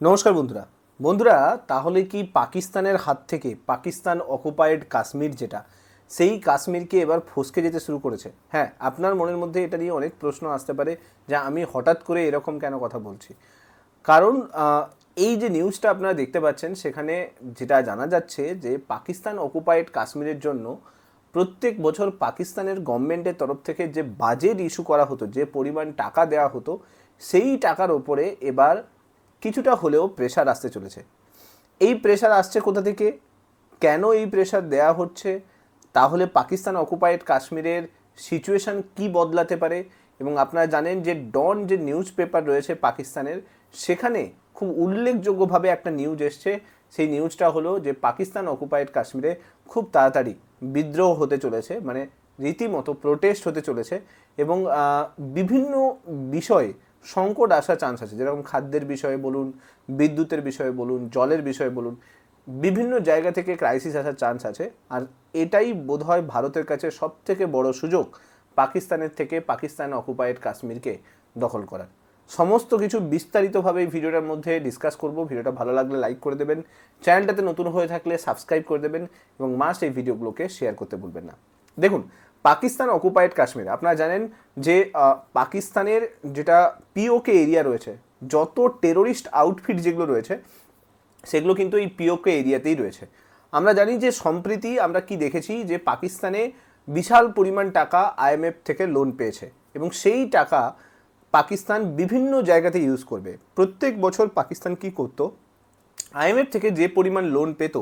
নমস্কার বন্ধুরা। বন্ধুরা, তাহলে কি পাকিস্তানের হাত থেকে পাকিস্তান অকুপায়েড কাশ্মীর যেটা, সেই কাশ্মীরকে এবার ফসকে যেতে শুরু করেছে? হ্যাঁ, আপনার মনের মধ্যে এটা নিয়ে অনেক প্রশ্ন আসতে পারে যে আমি হঠাৎ করে এরকম কেন কথা বলছি। কারণ এই যে নিউজটা আপনারা দেখতে পাচ্ছেন, সেখানে যেটা জানা যাচ্ছে যে পাকিস্তান অকুপায়েড কাশ্মীরের জন্য প্রত্যেক বছর পাকিস্তানের গভর্নমেন্টের তরফ থেকে যে বাজেট ইস্যু করা হতো, যে পরিমাণ টাকা দেওয়া হতো, সেই টাকার ওপরে এবার কিছুটা হলেও প্রেশার আসতে চলেছে। এই প্রেশার আসছে কোথা থেকে, কেন এই প্রেশার দেয়া হচ্ছে, তাহলে পাকিস্তান অকুপায়েড কাশ্মীরের সিচুয়েশান কি বদলাতে পারে। এবং আপনারা জানেন যে ডন যে নিউজ পেপার রয়েছে পাকিস্তানের, সেখানে খুব উল্লেখযোগ্যভাবে একটা নিউজ এসছে। সেই নিউজটা হলো যে পাকিস্তান অকুপায়েড কাশ্মীরে খুব তাড়াতাড়ি বিদ্রোহ হতে চলেছে, মানে রীতিমতো প্রোটেস্ট হতে চলেছে। এবং বিভিন্ন বিষয়ে সংকট আসার চান্স আছে, যেরকম খাদ্যের বিষয়ে বলুন, বিদ্যুতের বিষয়ে বলুন, জলের বিষয়ে বলুন, বিভিন্ন জায়গা থেকে ক্রাইসিস আসার চান্স আছে। আর এটাই বোধহয় ভারতের কাছে সবথেকে বড় সুযোগ পাকিস্তানের থেকে পাকিস্তান অকুপায়েড কাশ্মীরকে দখল করার। সমস্ত কিছু বিস্তারিতভাবে এই ভিডিওটার মধ্যে ডিসকাস করব। ভিডিওটা ভালো লাগলে লাইক করে দেবেন, চ্যানেলটাতে নতুন হয়ে থাকলে সাবস্ক্রাইব করে দেবেন এবং মাস্ট এই ভিডিওগুলোকে শেয়ার করতে ভুলবেন না। দেখুন, পাকিস্তান অকুপায়েড কাশ্মীর, আপনারা জানেন যে পাকিস্তানের যেটা পিওকে এরিয়া রয়েছে, যত টেরোরিস্ট আউটফিট যেগুলো রয়েছে, সেগুলো কিন্তু এই পিওকে এরিয়াতেই রয়েছে। আমরা জানি যে সম্প্রতি আমরা কি দেখেছি, যে পাকিস্তানে বিশাল পরিমাণ টাকা আইএমএফ থেকে লোন পেয়েছে এবং সেই টাকা পাকিস্তান বিভিন্ন জায়গাতে ইউজ করবে। প্রত্যেক বছর পাকিস্তান কি করতো, আইএমএফ থেকে যে পরিমাণ লোন পেত,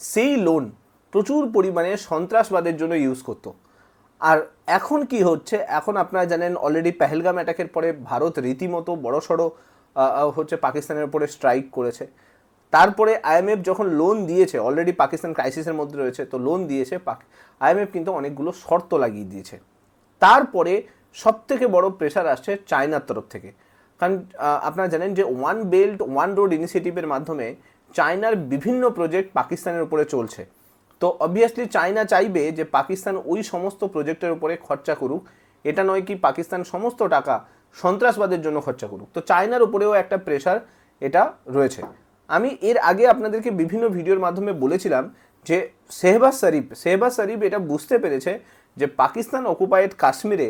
সেই লোন প্রচুর পরিমাণে সন্ত্রাসবাদের জন্য ইউজ করতো। আর এখন কি হচ্ছে, এখন আপনারা জানেন অলরেডি পেহেলগাম অ্যাটাকের পরে ভারত রীতিমতো বড়সড় হচ্ছে পাকিস্তানের উপরে স্ট্রাইক করেছে। তারপরে আইএমএফ যখন লোন দিয়েছে, অলরেডি পাকিস্তান ক্রাইসিসের মধ্যে রয়েছে, তো লোন দিয়েছে, আইএমএফ কিন্তু অনেকগুলো শর্ত লাগিয়ে দিয়েছে। তারপরে সবথেকে বড় প্রেশার আসছে চায়নার তরফ থেকে। কারণ আপনারা জানেন যে ওয়ান বেল্ট ওয়ান রোড ইনিশিয়েটিভের মাধ্যমে চায়নার বিভিন্ন প্রজেক্ট পাকিস্তানের উপরে চলছে। তো অবভিয়াসলি চায়না চাইবে যে পাকিস্তান ওই সমস্ত প্রজেক্টের উপরে খরচা করুক, এটা নয় কি পাকিস্তান সমস্ত টাকা সন্ত্রাসবাদের জন্য খরচা করুক। তো চায়নার উপরেও একটা প্রেশার এটা রয়েছে। আমি এর আগে আপনাদেরকে বিভিন্ন ভিডিওর মাধ্যমে বলেছিলাম যে শেহবাজ শরীফ এটা বুঝতে পেরেছে যে পাকিস্তান অকুপায়েড কাশ্মীরে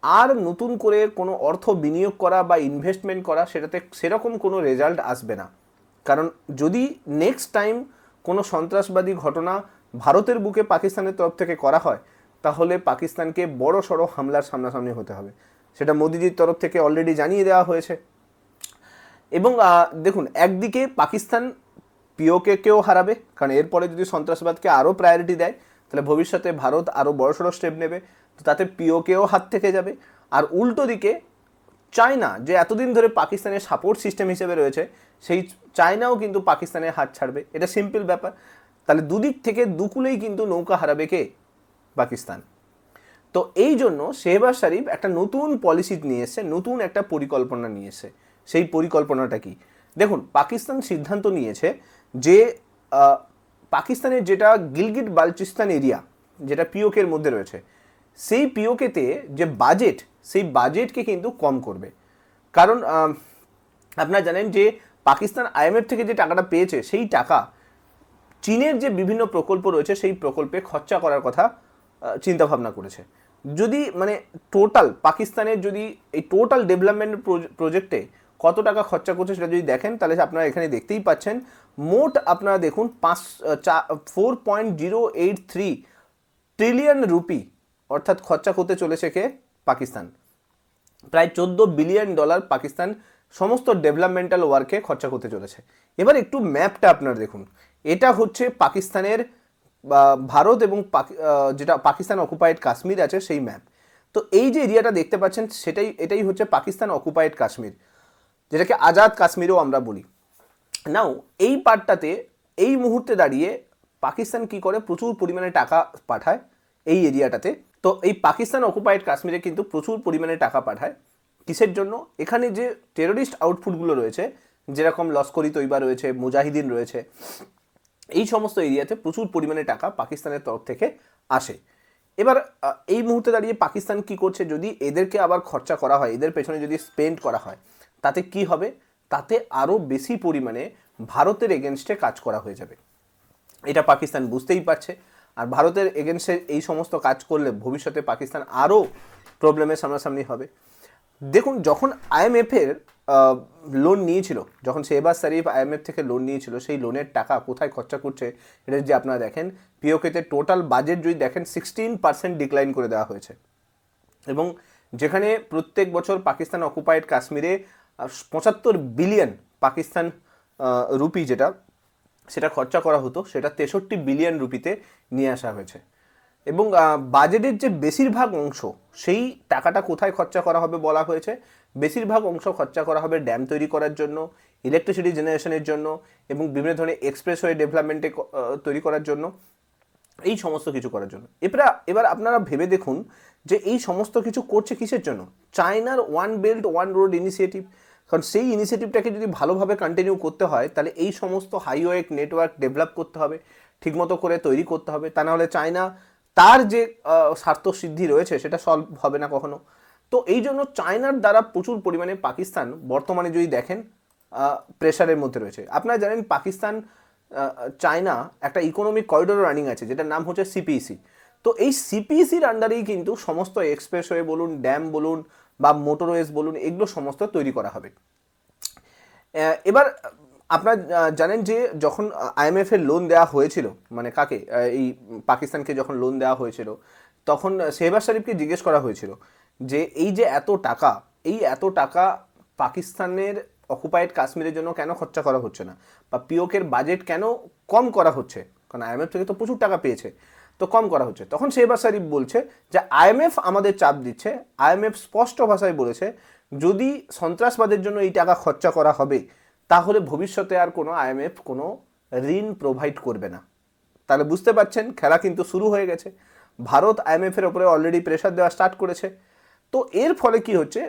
আর নতুন করে কোনো অর্থ বিনিয়োগ করা বা ইনভেস্টমেন্ট করা, সেটাতে সেরকম কোনো রেজাল্ট আসবে না। কারণ যদি নেক্সট টাইম কোনো সন্ত্রাসবাদী ঘটনা ভারতের বুকে পাকিস্তানের তরফ থেকে করা হয়, তাহলে পাকিস্তানকে বড় সড়ো হামলার সামনাসামনি হতে হবে। সেটা মোদিজির তরফ থেকে অলরেডি জানিয়ে দেওয়া হয়েছে। এবং দেখুন, একদিকে পাকিস্তান পিওকেকেও হারাবে, কারণ এরপরে যদি সন্ত্রাসবাদকে আরও প্রায়োরিটি দেয়, তাহলে ভবিষ্যতে ভারত আরও বড়সড় স্টেপ নেবে, তো তাতে পিওকেও হাত থেকে যাবে। আর উল্টো দিকে চায়না, যে এতদিন ধরে পাকিস্তানের সাপোর্ট সিস্টেম হিসেবে রয়েছে, সেই চায়নাও কিন্তু পাকিস্তানের হাত ছাড়বে। এটা সিম্পল ব্যাপার। তাহলে দুদিক থেকে দুকুলেই কিন্তু নৌকা হারাবে কে? পাকিস্তান। তো এই জন্য শেহবাজ শরীফ একটা নতুন পলিসি নিয়ে এসছে, নতুন একটা পরিকল্পনা নিয়ে এসছে। সেই পরিকল্পনাটা কি? দেখুন, পাকিস্তান সিদ্ধান্ত নিয়েছে যে পাকিস্তানের যেটা গিলগিট বালচিস্তান এরিয়া, যেটা পিওকের মধ্যে রয়েছে, সেই পিওকেতে যে বাজেট, সেই বাজেটকে কিন্তু কম করবে। কারণ আপনারা জানেন যে পাকিস্তান আইএমএফ থেকে যে টাকাটা পেয়েছে, সেই টাকা চীনের যে বিভিন্ন প্রকল্প রয়েছে, সেই প্রকল্পে খরচা করার কথা চিন্তাভাবনা করেছে। যদি মানে টোটাল পাকিস্তানের যদি এই টোটাল ডেভেলপমেন্ট প্রজেক্টে কত টাকা খরচা করছে সেটা যদি দেখেন, তাহলে আপনারা এখানে দেখতেই পাচ্ছেন, মোট আপনারা দেখুন 4.083 ট্রিলিয়ন রুপি অর্থাৎ খরচা করতে চলেছে কে? পাকিস্তান। প্রায় $14 বিলিয়ন পাকিস্তান সমস্ত ডেভেলপমেন্টাল ওয়ার্কে খরচা করতে চলেছে। এবার একটু ম্যাপটা আপনারা দেখুন। এটা হচ্ছে পাকিস্তানের ভারত এবং যেটা পাকিস্তান অকুপায়েড কাশ্মীর আছে, সেই ম্যাপ। তো এই যে এরিয়াটা দেখতে পাচ্ছেন, এটাই হচ্ছে পাকিস্তান অকুপায়েড কাশ্মীর, যেটাকে আজাদ কাশ্মীরও আমরা বলি। নাও এই পার্টটাতে এই মুহূর্তে দাঁড়িয়ে পাকিস্তান কি করে, প্রচুর পরিমাণে টাকা পাঠায় এই এরিয়াটাতে। তো এই পাকিস্তান অকুপায়েড কাশ্মীরে কিন্তু প্রচুর পরিমাণে টাকা পাঠায় কিসের জন্য? এখানে যে টেরোরিস্ট আউটপুটগুলো রয়েছে, যেরকম লস্করি তৈবা রয়েছে, মুজাহিদিন রয়েছে, এই সমস্ত এরিয়াতে প্রচুর পরিমাণে টাকা পাকিস্তানের তরফ থেকে আসে। এবার এই মুহূর্তে দাঁড়িয়ে পাকিস্তান কি করছে, যদি এদেরকে আবার খরচা করা হয়, এদের পেছনে যদি স্পেন্ড করা হয়, তাতে কি হবে? তাতে আরও বেশি পরিমাণে ভারতের এগেনস্টে কাজ করা হয়ে যাবে। এটা পাকিস্তান বুঝতেই পারছে, আর ভারতের এগেনস্টে এই সমস্ত কাজ করলে ভবিষ্যতে পাকিস্তান আরও প্রবলেমের সামনাসামনি হবে। দেখুন, যখন আইএমএফের লোন নিয়েছিল, যখন শেহবাজ শরীফ আইএমএফ থেকে লোন নিয়েছিল, সেই লোনের টাকা কোথায় খরচা করছে এটা যদি আপনারা দেখেন, পিওকেতে টোটাল বাজেট যদি দেখেন 16% ডিক্লাইন করে দেওয়া হয়েছে। এবং যেখানে প্রত্যেক বছর পাকিস্তান অকুপাইড কাশ্মীরে 75 বিলিয়ন পাকিস্তান রুপি সেটা খরচা করা হতো, সেটা 63 বিলিয়ন রুপিতে নিয়ে আসা হয়েছে। এবং বাজেটের যে বেশিরভাগ অংশ, সেই টাকাটা কোথায় খরচা করা হবে বলা হয়েছে, বেশিরভাগ অংশ খরচা করা হবে ড্যাম তৈরি করার জন্য, ইলেকট্রিসিটি জেনারেশনের জন্য, এবং বিভিন্ন ধরনের এক্সপ্রেসওয়ে ডেভেলপমেন্টে তৈরি করার জন্য, এই সমস্ত কিছু করার জন্য। এবার আপনারা ভেবে দেখুন যে এই সমস্ত কিছু করছে কিসের জন্য? চায়নার one belt one road initiative. কারণ সেই ইনিশিয়েটিভটাকে যদি ভালোভাবে কন্টিনিউ করতে হয়, তাহলে এই সমস্ত হাইওয়ে নেটওয়ার্ক ডেভেলপ করতে হবে, ঠিকমতো করে তৈরি করতে হবে। তা নাহলে চায়না তার যে স্বার্থ সিদ্ধি রয়েছে সেটা সলভ হবে না কখনো। তো এই জন্য চায়নার দ্বারা প্রচুর পরিমাণে পাকিস্তান বর্তমানে যদি দেখেন প্রেশারের মধ্যে রয়েছে। আপনারা জানেন পাকিস্তান চায়না একটা ইকোনমিক করিডোর রানিং আছে, যেটার নাম হচ্ছে সিপিইসি। তো এই সিপিইসির আন্ডারেই কিন্তু সমস্ত এক্সপ্রেসওয়ে বলুন, ড্যাম বলুন বা মোটরওয়েজ বলুন, এগুলো সমস্ত তৈরি করা হবে। এবার আপনারা জানেন যে যখন আইএমএফের লোন দেওয়া হয়েছিল, মানে কাকে, এই পাকিস্তানকে যখন লোন দেওয়া হয়েছিল, তখন শেহবাজ শরীফকে জিজ্ঞেস করা হয়েছিল যে এই যে এত টাকা পাকিস্তানের অকুপাইড কাশ্মীরের জন্য কেন খরচা করা হচ্ছে না, বা পিওকের বাজেট কেন কম করা হচ্ছে, কারণ আইএমএফ থেকে তো প্রচুর টাকা পেয়েছে, তো কম করা হচ্ছে। তখন শেহবাজ শরীফ বলছে যে আইএমএফ আমাদের চাপ দিচ্ছে। আইএমএফ স্পষ্ট ভাষায় বলেছে যদি সন্ত্রাসবাদের জন্য এই টাকা খরচা করা হবে, তাহলে ভবিষ্যতে আর কোনো আইএমএফ কোনো ঋণ প্রোভাইড করবে না। তাহলে বুঝতে পারছেন খেলা কিন্তু শুরু হয়ে গেছে। ভারত আইএমএফের ওপরে অলরেডি প্রেশার দেওয়া স্টার্ট করেছে। তো এর ফলে কি হচ্ছে,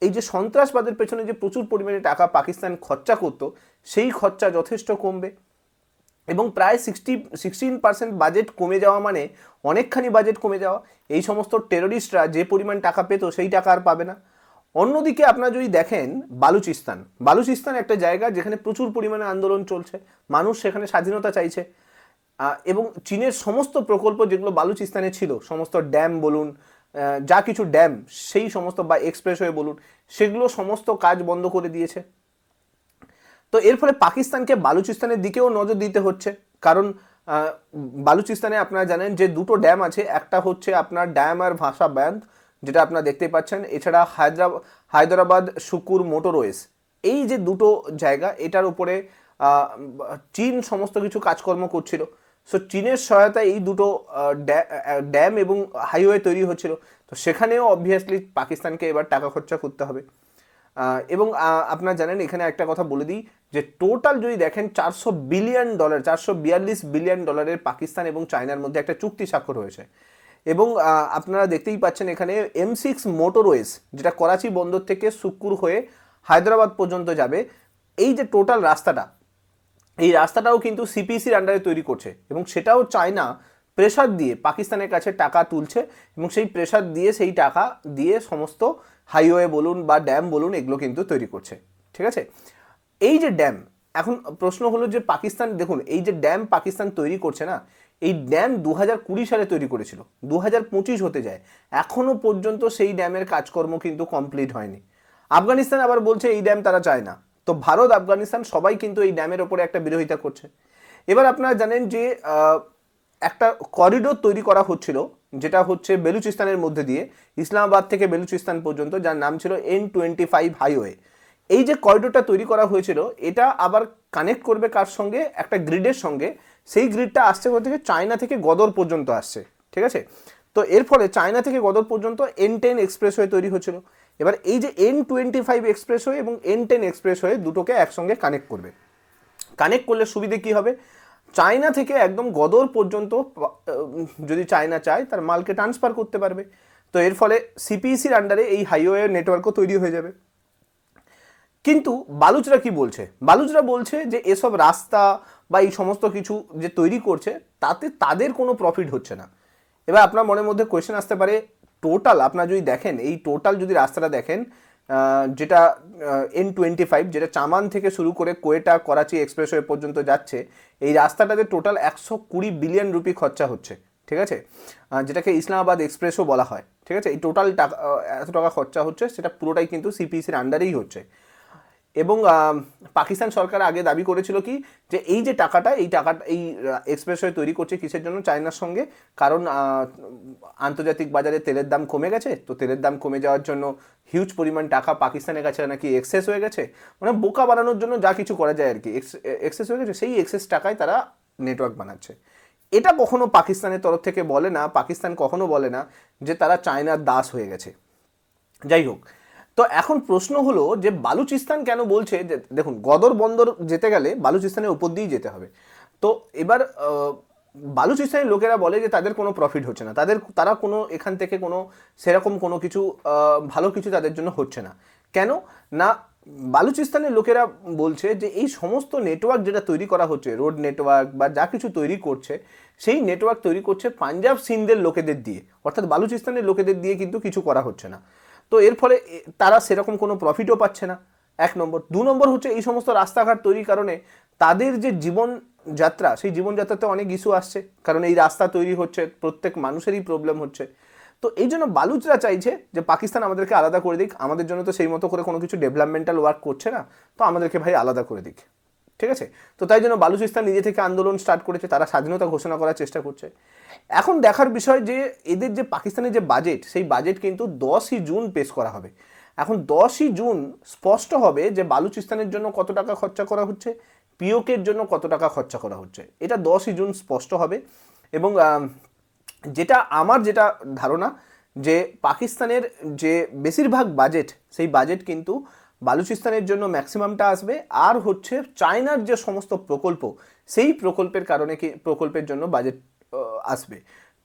এই যে সন্ত্রাসবাদের পেছনে যে প্রচুর পরিমাণে টাকা পাকিস্তান খরচা করতো, সেই খরচা যথেষ্ট কমবে। এবং প্রায় 16% বাজেট কমে যাওয়া মানে অনেকখানি বাজেট কমে যাওয়া। এই সমস্ত টেররিস্টরা যে পরিমাণ টাকা পেত, সেই টাকা আর পাবে না। অন্যদিকে আপনারা যদি দেখেন বালুচিস্তান একটা জায়গা যেখানে প্রচুর পরিমাণে আন্দোলন চলছে, মানুষ সেখানে স্বাধীনতা চাইছে। এবং চীনের সমস্ত প্রকল্প যেগুলো বালুচিস্তানে ছিল, সমস্ত ড্যাম বলুন, যা কিছু ড্যাম, সেই সমস্ত বা এক্সপ্রেসওয়ে বলুন, সেগুলো সমস্ত কাজ বন্ধ করে দিয়েছে। তো এর ফলে পাকিস্তানকে বালুচিস্তানের দিকেও নজর দিতে হচ্ছে। কারণ বালুচিস্তানে আপনারা জানেন যে দুটো ড্যাম আছে, একটা হচ্ছে আপনার ড্যাম আর ভাষা ব্যান্ড, যেটা আপনারা দেখতেই পাচ্ছেন। এছাড়া হায়দ্রাবাদ শুকুর মোটরওয়েজ, এই যে দুটো জায়গা, এটার উপরে চীন সমস্ত কিছু কাজকর্ম করছিল। সো চীনের সহায়তায় এই দুটো ড্যাম এবং হাইওয়ে তৈরি হচ্ছিল। তো সেখানেও অবভিয়াসলি পাকিস্তানকে এবার টাকা খরচা করতে হবে। এবং আপনারা জানেন, এখানে একটা কথা বলে দিই যে টোটাল যদি দেখেন $442 বিলিয়ন পাকিস্তান এবং চায়নার মধ্যে একটা চুক্তি স্বাক্ষর হয়েছে। এবং আপনারা দেখতেই পাচ্ছেন এখানে M6 মোটরওয়েজ, যেটা করাচি বন্দর থেকে সুক্কুর হয়ে হায়দ্রাবাদ পর্যন্ত যাবে, এই যে টোটাল রাস্তাটা, এই রাস্তাটাও কিন্তু সিপিসির আন্ডারে তৈরি করছে। এবং সেটাও চায়না প্রেশার দিয়ে পাকিস্তানের কাছে টাকা তুলছে, এবং সেই প্রেশার দিয়ে সেই টাকা দিয়ে সমস্ত হাইওয়ে বলুন বা ড্যাম বলুন, এগুলো কিন্তু তৈরি করছে। ঠিক আছে, এই যে ড্যাম, এখন প্রশ্ন হলো যে পাকিস্তান, দেখুন এই যে ড্যাম পাকিস্তান তৈরি করছে না, এই ড্যাম 2020 সালে তৈরি করেছিল, 2025 হতে যায়, এখনো পর্যন্ত সেই ড্যামের কাজকর্ম কিন্তু কমপ্লিট হয়নি। আফগানিস্তান আবার বলছে এই ড্যাম তারা চায় না। তো ভারত, আফগানিস্তান সবাই কিন্তু এই ড্যামের ওপরে একটা বিরোধিতা করছে। এবার আপনারা জানেন যে একটা করিডোর তৈরি করা হচ্ছিল, যেটা হচ্ছে বেলুচিস্তানের মধ্যে দিয়ে ইসলামাবাদ থেকে বেলুচিস্তান পর্যন্ত, যার নাম ছিল N25 হাইওয়ে। এই যে করিডোরটা তৈরি করা হয়েছিল, এটা আবার কানেক্ট করবে কার সঙ্গে, একটা গ্রিডের সঙ্গে। সেই গ্রিডটা আসছে কোথা থেকে? চায়না থেকে গদর পর্যন্ত আসছে। ঠিক আছে, তো এর ফলে চায়না থেকে গদর পর্যন্ত N10 এক্সপ্রেসওয়ে তৈরি হচ্ছিল। এবার এই যে N25 এক্সপ্রেসওয়ে এবং N10 এক্সপ্রেসওয়ে দুটোকে একসঙ্গে কানেক্ট করবে। কানেক্ট করলে সুবিধে কি হবে? চায়না থেকে একদম গদর পর্যন্ত যদি চায়না চায়, তার মালকে ট্রান্সফার করতে পারবে। তো এর ফলে সিপিইসির আন্ডারে এই হাইওয়ে নেটওয়ার্কও তৈরি হয়ে যাবে। কিন্তু বালুচরা কি বলছে? বালুচরা বলছে যে এসব রাস্তা বা এই সমস্ত কিছু যে তৈরি করছে, তাতে তাদের কোনো প্রফিট হচ্ছে না। এবার আপনার মনের মধ্যে কোয়েশ্চেন আসতে পারে, টোটাল আপনারা যদি দেখেন, এই টোটাল যদি রাস্তাটা দেখেন, যেটা N25, যেটা চামান থেকে শুরু করে কোয়েটা করাচি এক্সপ্রেসওয়ে পর্যন্ত যাচ্ছে, এই রাস্তাটাতে টোটাল 120 বিলিয়ন রুপি খরচা হচ্ছে, ঠিক আছে, যেটাকে ইসলামাবাদ এক্সপ্রেসও বলা হয়, ঠিক আছে। এই টোটাল টাকা, এত টাকা খরচা হচ্ছে, সেটা পুরোটাই কিন্তু সিপিসির আন্ডারেই হচ্ছে। এবং পাকিস্তান সরকার আগে দাবি করেছিল কি, যে এই যে টাকাটা, এই এক্সপ্রেসওয়ে তৈরি করছে কিসের জন্য, চায়নার সঙ্গে, কারণ আন্তর্জাতিক বাজারে তেলের দাম কমে গেছে, তো তেলের দাম কমে যাওয়ার জন্য হিউজ পরিমাণ টাকা পাকিস্তানের কাছে নাকি এক্সেস হয়ে গেছে, মানে বোকা বানানোর জন্য যা কিছু করা যায় আর কি, এক্সেস হয়ে গেছে, সেই এক্সেস টাকায় তারা নেটওয়ার্ক বানাচ্ছে। এটা কখনো পাকিস্তানের তরফ থেকে বলে না, পাকিস্তান কখনো বলে না যে তারা চায়নার দাস হয়ে গেছে। যাই হোক, তো এখন প্রশ্ন হলো যে বালুচিস্তান কেন বলছে যে, দেখুন, গদর বন্দর যেতে গেলে বালুচিস্তানের উপর দিয়েই যেতে হবে। তো এবার বালুচিস্তানের লোকেরা বলে যে তাদের কোনো প্রফিট হচ্ছে না, তারা কোনো এখান থেকে কোনো সেরকম কোনো কিছু ভালো কিছু তাদের জন্য হচ্ছে না। কেন না, বালুচিস্তানের লোকেরা বলছে যে এই সমস্ত নেটওয়ার্ক যেটা তৈরি করা হচ্ছে, রোড নেটওয়ার্ক বা যা কিছু তৈরি করছে, সেই নেটওয়ার্ক তৈরি করছে পাঞ্জাব সিন্ধের লোকেদের দিয়ে, অর্থাৎ বালুচিস্তানের লোকেদের দিয়ে কিন্তু কিছু করা হচ্ছে না। তো এর ফলে তারা সেরকম কোনো প্রফিটও পাচ্ছে না, 1 নম্বর। 2 নম্বর হচ্ছে এই সমস্ত রাস্তাঘাট তৈরির কারণে তাদের যে জীবনযাত্রা, সেই জীবনযাত্রাতে অনেক ইস্যু আসছে, কারণ এই রাস্তা তৈরি হচ্ছে, প্রত্যেক মানুষেরই প্রবলেম হচ্ছে। তো এই জন্য বালুচরা চাইছে যে পাকিস্তান আমাদেরকে আলাদা করে দিক, আমাদের জন্য তো সেই মতো করে কোনো কিছু ডেভেলপমেন্টাল ওয়ার্ক করছে না, তো আমাদেরকে ভাই আলাদা করে দিক, ঠিক আছে। তো তাই জন্য বালুচিস্তান নিজে থেকে আন্দোলন স্টার্ট করেছে, তারা স্বাধীনতা ঘোষণা করার চেষ্টা করছে। এখন দেখার বিষয় যে এদের যে পাকিস্তানের যে বাজেট, সেই বাজেট কিন্তু 10ই জুন পেশ করা হবে। এখন 10ই জুন স্পষ্ট হবে যে বালুচিস্তানের জন্য কত টাকা খরচা করা হচ্ছে, পিওকের জন্য কত টাকা খরচা করা হচ্ছে, এটা 10ই জুন স্পষ্ট হবে। এবং আমার যেটা ধারণা, যে পাকিস্তানের যে বেশিরভাগ বাজেট, সেই বাজেট কিন্তু বালুচিস্তানের জন্য ম্যাক্সিমামটা আসবে, আর হচ্ছে চায়নার যে সমস্ত প্রকল্প, সেই প্রকল্পের জন্য বাজেট আসবে।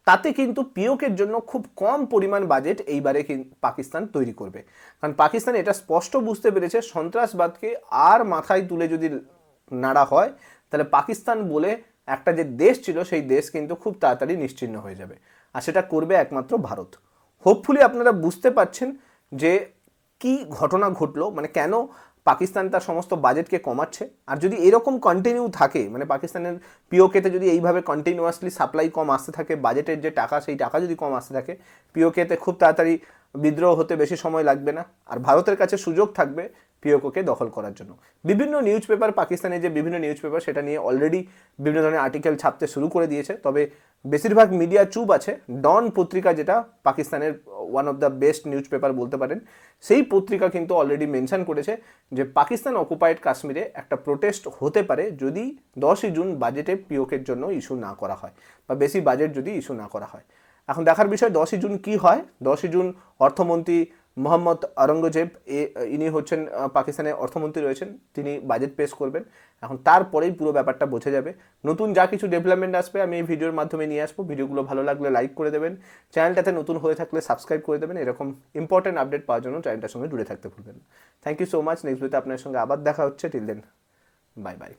তাতে কিন্তু পিওকের জন্য খুব কম পরিমাণ বাজেট এইবারে পাকিস্তান তৈরি করবে, কারণ পাকিস্তান এটা স্পষ্ট বুঝতে পেরেছে সন্ত্রাসবাদকে আর মাথায় তুলে যদি নাড়া হয়, তাহলে পাকিস্তান বলে একটা যে দেশ ছিল, সেই দেশ কিন্তু খুব তাড়াতাড়ি নিশ্চিহ্ন হয়ে যাবে, আর সেটা করবে একমাত্র ভারত। হোপফুলি আপনারা বুঝতে পারছেন যে কি ঘটনা ঘটলো, মানে কেন পাকিস্তান তার সমস্ত বাজেটকে কমাচ্ছে। আর যদি এরকম কন্টিনিউ থাকে, মানে পাকিস্তানের পিওকেতে যদি এইভাবে কন্টিনিউয়াসলি সাপ্লাই কম আসতে থাকে, বাজেটের যে টাকা, সেই টাকা যদি কম আসতে থাকে, পিওকেতে খুব তাড়াতাড়ি বিদ্রোহ হতে বেশি সময় লাগবে না, আর ভারতের কাছে সুযোগ থাকবে পিওকেকে দখল করার জন্য। বিভিন্ন নিউজ পেপার, পাকিস্তানের যে বিভিন্ন নিউজ পেপার, সেটা নিয়ে অলরেডি বিভিন্ন ধরনের আর্টিকেল ছাপতে শুরু করে দিয়েছে, তবে বেশিরভাগ মিডিয়া চুপ আছে। ডন পত্রিকা, যেটা পাকিস্তানের one of the best news paper বলতে পারেন, সেই পত্রিকা কিন্তু অলরেডি মেনশন করেছে যে পাকিস্তান অকুপাইড কাশ্মীরে একটা প্রোটেস্ট হতে পারে যদি 10ই জুন বাজেটে পিওকের জন্য ইস্যু না করা হয়, বা বেশি বাজেট যদি ইস্যু না করা হয়। এখন দেখার বিষয় 10ই জুন কি হয়। 10ই জুন অর্থমন্ত্রী মোহাম্মদ আওরঙ্গজেব, ইনি হচ্ছেন পাকিস্তানের অর্থমন্ত্রী রয়েছেন, তিনি বাজেট পেশ করবেন। এখন তারপরেই পুরো ব্যাপারটা বোঝা যাবে। নতুন যা কিছু ডেভেলপমেন্ট আসবে আমি এই ভিডিওর মাধ্যমে নিয়ে আসবো। ভিডিওগুলো ভালো লাগলে লাইক করে দেবেন, চ্যানেলটাতে নতুন হয়ে থাকলে সাবস্ক্রাইব করে দেবেন। এরকম ইম্পর্টেন্ট আপডেট পাওয়ার জন্য চ্যানেলটার সঙ্গে জুড়ে থাকতে ভুলবেন না। Thank you so much. Next ভিডিওতে আপনার সঙ্গে আবার দেখা হচ্ছে। Till then, bye by.